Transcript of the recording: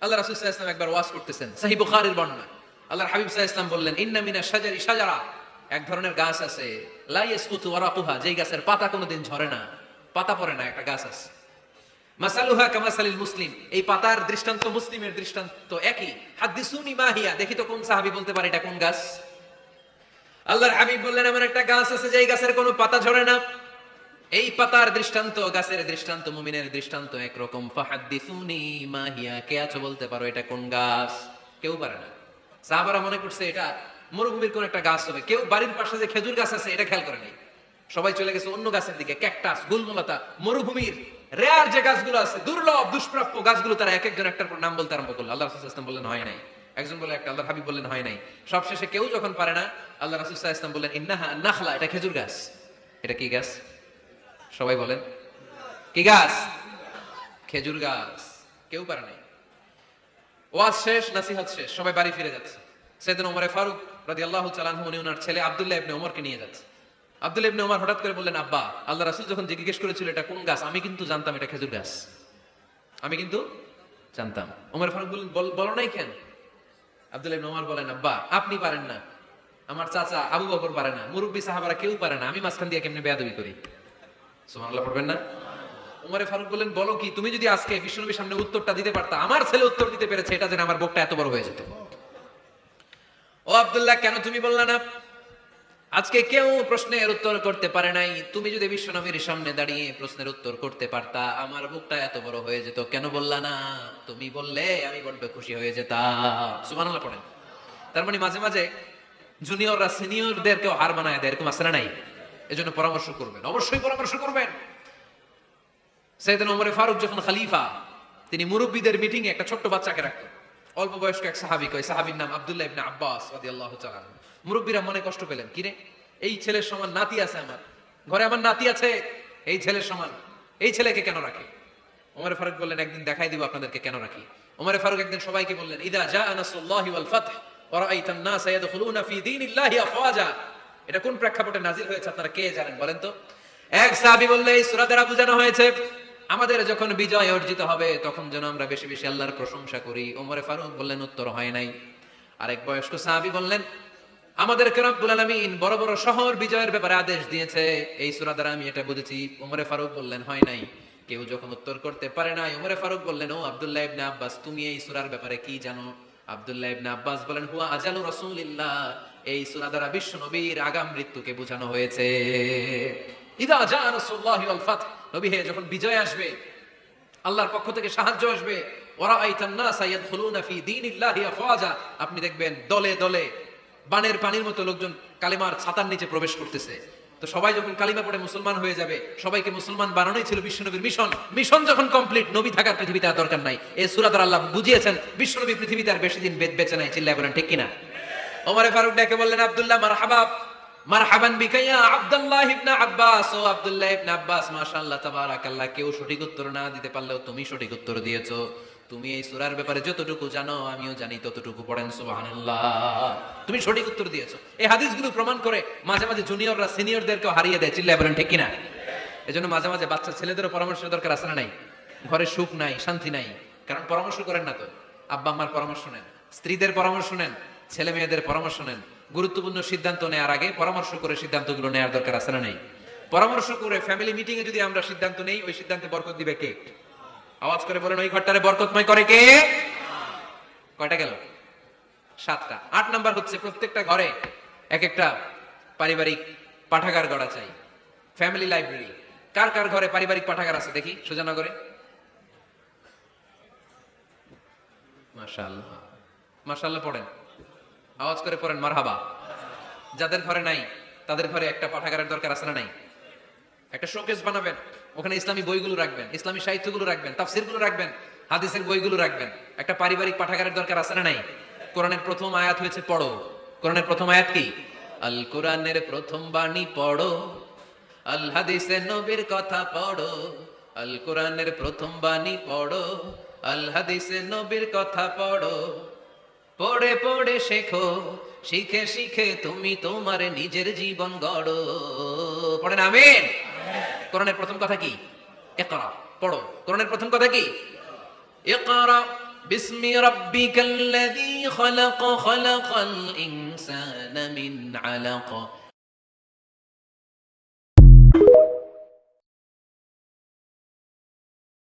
আল্লাহ রাসূল সাল্লাল্লাহু আলাইহি ওয়াসাল্লাম একবার ওয়াজ করতেছেন, সহিহ বুখারীর বর্ণনা। আল্লাহর হাবিব সাল্লাল্লাহু আলাইহি ওয়াসাল্লাম বললেন, ইন্না মিনাশ শাজারি শাজারা, এক ধরনের গাছ আছে, লা ইয়াসকুতু ওয়ারাকুহা, যেই গাছের পাতা কোনোদিন ঝরে না, পাতা পড়ে না, একটা গাছ আছে। মাসালুহা কামাসালিল মুসলিম, এই পাতার দৃষ্টান্ত মুসলিমের দৃষ্টান্ত একই। হাদিসুনি মা হিয়া, দেখি তো কোন সাহাবী বলতে পারে এটা কোন গাছ। আল্লাহর হাবিব বললেন, এমন একটা গাছ আছে যেই গাছের কোনো পাতা ঝরে না। এই পাতার দৃষ্টান্ত, গাছের দৃষ্টান্ত, মুমিনের দৃষ্টান্ত একরকম। ফাহাদ্দিসুনি মা হিয়া, কে আছো বলতে পারো এটা কোন গাছ? কেউ পারে না। সাহাবারা মনে করছে এটা মরুভূমির কোন একটা গাছ হবে। কেউ বাড়ির পাশে যে খেজুর গাছ আছে এটা খেয়াল করে নাই। সবাই চলে গেছে অন্য গাছের দিকে, ক্যাকটাস, গুলমলতা, মরুভূমির রেয়ার যে গাছগুলো আছে, দুর্লভ দুষ্প্রাপ্য গাছগুলো, তারা এক একজন একটার পর নাম বলতে আরম্ভ করলো। আল্লাহ রাসূল সাল্লাল্লাহু আলাইহি ওয়াসাল্লাম বললেন হয় নাই। একজন বলে একটা, আল্লাহর হাবিব বললেন হয় নাই। সবশেষে কেউ যখন পারে না, আল্লাহ রাসূল সাল্লাল্লাহু আলাইহি ওয়াসাল্লাম বললেন, ইন্নাহা নাখলা, এটা খেজুর গাছ। এটা কি গাছ? সবাই বলেন কি গাছ? খেজুর গাছ। কেউ পারে নাই। ওয়াজ শেষ, নসিহত শেষ, সবাই বাড়ি ফিরে যাচ্ছে। সাইয়েদনা ওমর ফারুক রাদিয়াল্লাহু তাআলা আনহু উনি ওনার ছেলে আব্দুল্লাহ ইবনে ওমরকে নিয়ে যাচ্ছে। আব্দুল্লাহ ইবনে ওমর হঠাৎ করে বললেন, আব্বা, আল্লাহ রাসূল যখন জিজ্ঞেস করেছিল এটা কোন গাছ, আমি কিন্তু জানতাম এটা খেজুর গাছ, আমি কিন্তু জানতাম। ওমর ফারুক বললেন, বলো নাই কেন? আব্দুল্লাহ ইবনে ওমর বলেন, আব্বা, আপনি পারেন না, আমার চাচা আবু বকর পারে না, মুরব্বী সাহাবারা কেউ পারে না, আমি মাঝখান দিয়ে কেমনে বেয়াদবি করি? সুবহানাল্লাহ পড়বেন না? ওমর ফারুক বললেন, বলো কি, তুমি যদি আজকে বিশ্বনবীর সামনে উত্তরটা দিতে পারতা, আমার ছেলে উত্তর দিতে পেরেছে, এটা যেন আমার বুকটা এত বড় হয়ে যেত। ও আব্দুল্লাহ, কেন তুমি বললা না? আজকে কেউ প্রশ্নের উত্তর করতে পারে নাই, তুমি যদি বিশ্বনবীর সামনে দাঁড়িয়ে প্রশ্নের উত্তর করতে পারতা, আমার বুকটা এত বড় হয়ে যেত, কেন বললা না? তুমি বললে আমি বড্ড খুশি হয়ে যেতাম। সুবহানাল্লাহ পড়েন। তার মানে মাঝে মাঝে জুনিয়ররা সিনিয়রদেরকেও হার বানায় দেয়, এরকম আছে না নাই? এজন্য পরামর্শ করবেন, অবশ্যই পরামর্শ করবেন। সাইয়েদনা ওমর ফারুক যখন খলিফা, তিনি মুরব্বীদের মিটিং এ একটা ছোট্ট বাচ্চাকে রাখতেন, অল্প বয়স্ক এক সাহাবী, কয় সাহাবীর নাম আব্দুল্লাহ ইবনে আব্বাস রাদিয়াল্লাহু তাআলা। মুরব্বীরা মনে কষ্ট পেলেন, কিরে, এই ছেলের সমান নাতি আছে আমার ঘরে, আমার নাতি আছে, এই ছেলের সমান, এই ছেলেকে কেন রাখে? ওমর ফারুক বললেন, একদিন দেখাই দিব আপনাদেরকে কেন রাখি। ওমর ফারুক একদিন সবাইকে বললেন, ইদা জাআ নাসরুল্লাহি ওয়াল ফাতহ ওয়া রাআইতান নাসা ইয়াদখুলুনা ফি দীনিল্লাহি আফওয়াজা, এটা কোন প্রেক্ষাপটে নাজিল হয়েছে আপনারা কে জানেন বলেন তো? এক সাহাবী বললেন, এই সূরা দ্বারা বোঝানো হয়েছে আমাদের যখন বিজয় অর্জিত হবে তখন যেন আমরা বেশি বেশি আল্লাহর প্রশংসা করি। ওমর ফারুক বললেন, উত্তর হয় নাই। আরেক বয়স্ক সাহাবী বললেন, আমাদেরকে রব্বুল আলামিন বড় বড় শহর বিজয়ের ব্যাপারে আদেশ দিয়েছে, এই সূরা দ্বারা আমি এটা বুঝেছি। ওমর ফারুক বললেন, হয় নাই। কেউ যখন উত্তর করতে পারে না, ওমর ফারুক বললেন, ও আব্দুল্লাহ ইবনে আব্বাস, তুমি এই সূরার ব্যাপারে কি জানো? আব্দুল্লাহ ইবনে আব্বাস বলেন, হুয়া আজালু রাসূলিল্লাহ, এই সূরা দ্বারা বিশ্ব নবীর আগাম মৃত্যুকে বোঝানো হয়েছে। ইদা জাআ নাসরুল্লাহি ওয়াল ফাতহ, নবী হে যখন বিজয় আসবে, আল্লাহর পক্ষ থেকে সাহায্য আসবে, ওয়া রাআইতান নাসা ইয়াদখুলুনা ফি দীনিল্লাহি আফওয়াজা, আপনি দেখবেন দলে দলে বানের পানির মতো লোকজন কালিমার ছাতার নিচে প্রবেশ করতেছে। তো সবাই যখন কালিমা পড়ে মুসলমান হয়ে যাবে, সবাইকে মুসলমান বানানোই ছিল বিশ্বনবীর মিশন। মিশন যখন কমপ্লিট, নবী থাকার পৃথিবীতে আর দরকার নাই। এই সূরা দ্বারা আল্লাহ বুঝিয়েছেন বিশ্বনবী পৃথিবীতে আর বেশি দিন বেঁচে নাই। চিল্লায় বলেন ঠিক কিনা? ওমর ফারুক ডেকে বললেন, আব্দুল্লাহ, মারহাবা, মারহাবান বিকা ইয়া আব্দুল্লাহ ইবনে আব্বাস, ও আব্দুল্লাহ ইবনে আব্বাস, মাশাআল্লাহ তাবারাকাল্লাহ, কেউ সঠিক উত্তর না দিতে পারলেও তুমি সঠিক উত্তর দিয়েছো। তুমি এই সূরার ব্যাপারে যতটুকু জানো আমিও জানি ততটুকু, পড়েন সুবহানাল্লাহ। তুমি সঠিক উত্তর দিয়েছো। এই হাদিসগুলো প্রমাণ করে মাঝে মাঝে জুনিয়ররা সিনিয়রদেরকেও হারিয়ে দেয়। চিল্লায় বলেন ঠিক কিনা? এজন্য মাঝে মাঝে বাচ্চা ছেলেদেরও পরামর্শের দরকার আছে না নাই? ঘরে সুখ নাই, শান্তি নাই, কারণ পরামর্শ করেন না তো। আব্বা আম্মার পরামর্শ নেন, স্ত্রীদের পরামর্শ নেন, ছেলে মেয়েদের পরামর্শ নেন। গুরুত্বপূর্ণ সিদ্ধান্ত নেওয়ার আগে পরামর্শ করে সিদ্ধান্তগুলো নেওয়ার দরকার আছে না নাই? পরামর্শ করে ফ্যামিলি মিটিং এ যদি আমরা সিদ্ধান্ত নেই, ওই সিদ্ধান্তে বরকত দিবে কে? আওয়াজ করে বলেন, ওই ঘরটারে বরকতময় করে কে? কয়টা গেল? 7টা। 8 নাম্বার হচ্ছে, প্রত্যেকটা ঘরে এক একটা পারিবারিক পাঠাগার গড়া চাই, ফ্যামিলি লাইব্রেরি। কার কার ঘরে পারিবারিক পাঠাগার আছে দেখি সুজানগরে? মাশাআল্লাহ, মাশাআল্লাহ পড়েন, আওয়াজ করে পড়েন মারহাবা। যাদের ঘরে নাই তাদের ঘরে একটা পাঠাগারের দরকার আছে না নাই? একটা শোকেস বানাবেন, ওখানে ইসলামী বইগুলো রাখবেন, ইসলামী সাহিত্যগুলো রাখবেন, তাফসিরগুলো রাখবেন, হাদিসের বইগুলো রাখবেন। একটা পারিবারিক পাঠাগারের দরকার আছে না নাই? কোরআনের প্রথম আয়াত হয়েছে পড়ো। কোরআনের প্রথম আয়াত কি? আল কোরআনের প্রথম বাণী পড়ো, আল হাদিসের নবীর কথা পড়ো। আল কোরআনের প্রথম বাণী পড়ো, আল হাদিসের নবীর কথা পড়ো। পড়ে পড়ে শেখো, শিখে শিখে তুমি তোমার নিজের জীবন গড়ো। পড়েন আমিন। কোরআনের প্রথম কথা কি? ইকরা, পড়ো। কোরআনের প্রথম কথা কি? ইকরা বিসমি রাব্বিকাল্লাযী খালাক খালাকাল ইনসানা মিন আলাক